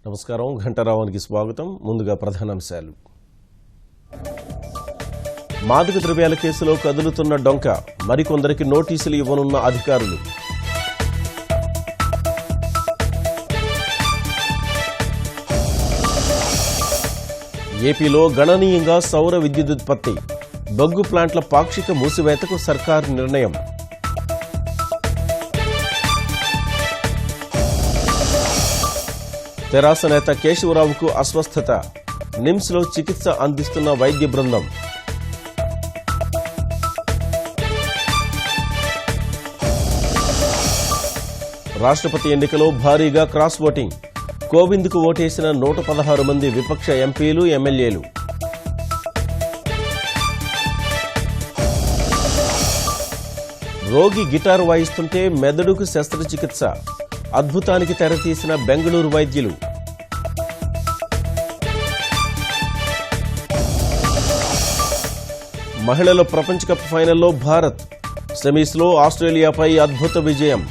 నమస్కారం. ఘంటారావానికి స్వాగతం. ముందుగా ప్రధానాంశాలు. మాదక ద్రవ్యాల కేసులో కదులుతున్న డొంక, మరికొందరికి నోటీసులు ఇవ్వనున్న అధికారులు. ఏపీలో గణనీయంగా సౌర విద్యుదుత్పత్తి, బొగ్గు ప్లాంట్ల పాక్షిక మూసివేతకు సర్కారు నిర్ణయం. తెరాస నేత కేశవరావుకు అస్వస్థత, నిమ్స్లో చికిత్స అందిస్తున్న వైద్య బృందం. రాష్ట్రపతి ఎన్నికలో భారీగా క్రాస్ ఓటింగ్, కోవింద్కు ఓటేసిన 116 మంది విపక్ష ఎంపీలు, ఎమ్మెల్యేలు. రోగి గిటార్ వాయిస్తుంటే మెదడుకు శస్త్రచికిత్స, అద్భుతానికి తెరతీసిన బెంగళూరు వైద్యులు. మహిళల ప్రపంచ కప్ ఫైనల్లో భారత్, సెమీస్లో ఆస్ట్రేలియాపై అద్భుత విజయం.